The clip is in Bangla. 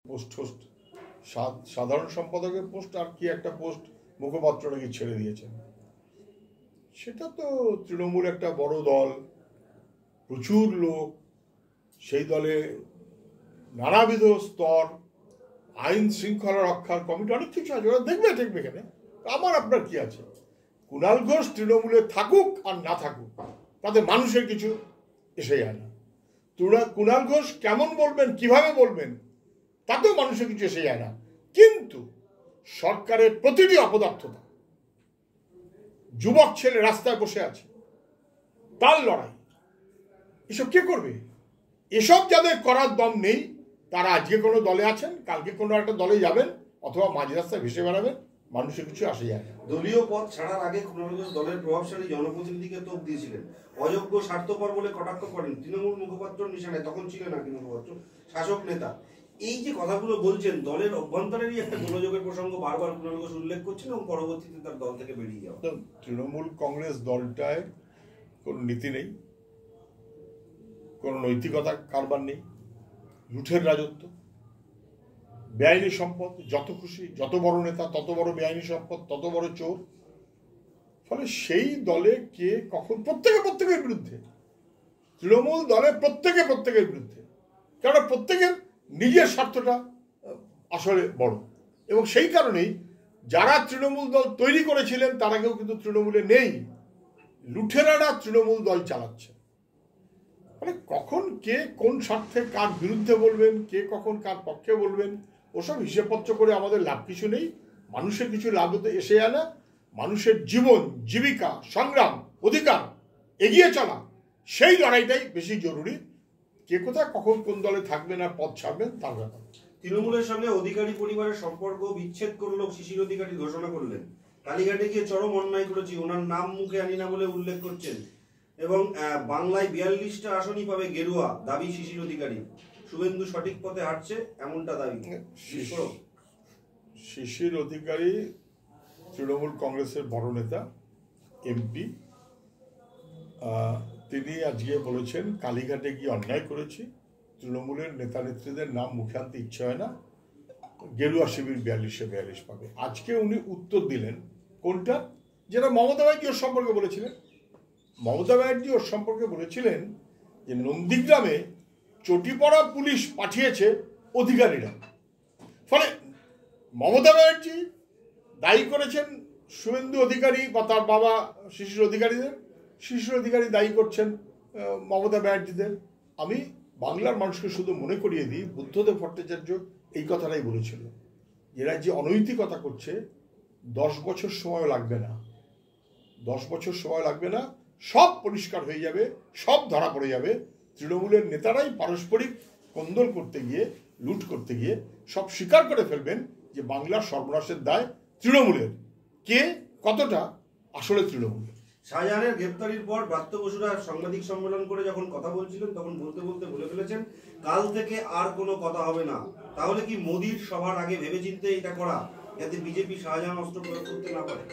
পোস্ট হোস্ট সাধারণ সম্পাদকের পোস্ট আর কি একটা পোস্ট মুখপাত্র নাকি ছেড়ে দিয়েছেন। সেটা তো তৃণমূল একটা বড় দল, প্রচুর লোক, সেই দলে নানাবিধ স্তর, আইন শৃঙ্খলা রক্ষার কমিটি, অনেক কিছু আছে, ওরা দেখবে এখানে আমার আপনার কি আছে। কুণাল ঘোষ তৃণমূলে থাকুক আর না থাকুক তাতে মানুষের কিছু এসে যায় না। কুণাল ঘোষ কেমন বলবেন, কিভাবে বলবেন, তাতেও মানুষের কিছু এসে যায় না। কিন্তু সরকারের প্রতিটি অপদার্থতা, যুবক ছেলে রাস্তায় বসে আছে, তার লড়াই, এসব কে করবে? এসব যাদের করার দম নেই তারা আজকে কোনো দলে আছেন, কালকে কোনো একটা দলে যাবেন, অথবা মাঝ রাস্তায় ভেসে বেড়াবেন, মানুষের কিছু আসে যায় না। দলীয় পদ ছাড়ার আগে কুণাল ঘোষ দলের প্রভাবশালী জনপ্রতিনিধিকে তোপ দিয়েছিলেন, অযোগ্য স্বার্থপর বলে কটাক্ষ করেন। তৃণমূল মুখপাত্র নিশানায় তখন ছিলেন না কিন্তু মুখপাত্র, শাসক নেতা। এই যে কথাগুলো বলছেন, দলের অভ্যন্তরেরই একটা গোলযোগের প্রসঙ্গ বারবার কুণাল ঘোষ উল্লেখ করছেন এবং পরবর্তীতে তার দল থেকে বেরিয়ে যাওয়া। তৃণমূল কংগ্রেস দলটায় কোনো নীতি নেই, কোনো নৈতিকতা কারবার নেই, লুঠের রাজত্ব, বেআইনি সম্পদ, যত খুশি, যত বড় নেতা তত বড় বেআইনি সম্পদ, তত বড় চোর। ফলে সেই দলে কে কখন প্রত্যেকের বিরুদ্ধে, তৃণমূল দলে প্রত্যেকের বিরুদ্ধে, কারণ প্রত্যেকের নিজের স্বার্থটা আসলে বড়। এবং সেই কারণেই যারা তৃণমূল দল তৈরি করেছিলেন তারা কেউ কিন্তু তৃণমূলে নেই, লুঠেরারা তৃণমূল দল চালাচ্ছে। মানে কখন কে কোন স্বার্থে কার বিরুদ্ধে বলবেন, কে কখন কার পক্ষে বলবেন, ওসব হিসেবপত্র করে আমাদের লাভ কিছু নেই। মানুষের কিছু লাভ হতে এসে যায় না। মানুষের জীবন, জীবিকা, সংগ্রাম, অধিকার, এগিয়ে চলা, সেই লড়াইটাই বেশি জরুরি। কে কোথায় কখন কোন দলে থাকবেন আর পদ ছাড়বেন তার ব্যাপার। তৃণমূলের সঙ্গে অধিকারী পরিবারের সম্পর্ক বিচ্ছেদ করল শিশির অধিকারী ঘোষণা করলেন। কালীঘাটে গিয়ে চরম অন্যায় করেছি, ওনার নাম মুখে আনি না বলে উল্লেখ করছেন। এবং বাংলায় 42টা আসনই পাবে গেরুয়া, দাবি শিশির অধিকারী। শুভেন্দু সঠিক পথে হাঁটছে এমনটা দাবি। শিশির অধিকারী তৃণমূল কংগ্রেসের বড় নেতা, এমপি। তিনি আজকে বলেছেন কালীঘাটে গিয়ে অন্যায় করেছি, তৃণমূলের নেতা নেত্রীদের নাম মুখে আনতে ইচ্ছে হয় না, গেরুয়া শিবির 42 পাবে। আজকে উনি উত্তর দিলেন কোনটা, যেটা মমতা ব্যানার্জি ওর সম্পর্কে বলেছিলেন। মমতা ব্যানার্জি ওর সম্পর্কে বলেছিলেন যে নন্দীগ্রামে চটিপড়া পুলিশ পাঠিয়েছে অধিকারীরা। ফলে মমতা ব্যানার্জি দায়ী করেছেন শুভেন্দু অধিকারী বা তার বাবা শিশির অধিকারীদের, শিশির অধিকারী দায়ী করছেন মমতা ব্যানার্জিদের। আমি বাংলার মানুষকে শুধু মনে করিয়ে দিই, বুদ্ধদেব ভট্টাচার্য এই কথাটাই বলেছিল, এরা যে অনৈতিকতা করছে 10 বছর সময় লাগবে না, 10 বছর সময় লাগবে না, সব পরিষ্কার হয়ে যাবে, সব ধরা পড়ে যাবে। তৃণমূলের নেতারাই পারস্পরিক কোন্দল করতে গিয়ে, লুট করতে গিয়ে সব স্বীকার করে ফেলবেন যে বাংলার সর্বনাশের দায় তৃণমূলের, কে কতটা আসলে তৃণমূলের। শাহজাহানের গ্রেপ্তারির পর ব্রাত্য বসুরা সাংবাদিক সম্মেলন করে যখন কথা বলছিলেন তখন বলতে বলে ফেলেছেন কাল থেকে আর কোনো কথা হবে না। তাহলে কি মোদির সভার আগে ভেবেচিন্তে এটা করা, যাতে বিজেপি শাহজাহান অস্ত্র প্রয়োগ করতে না পারে?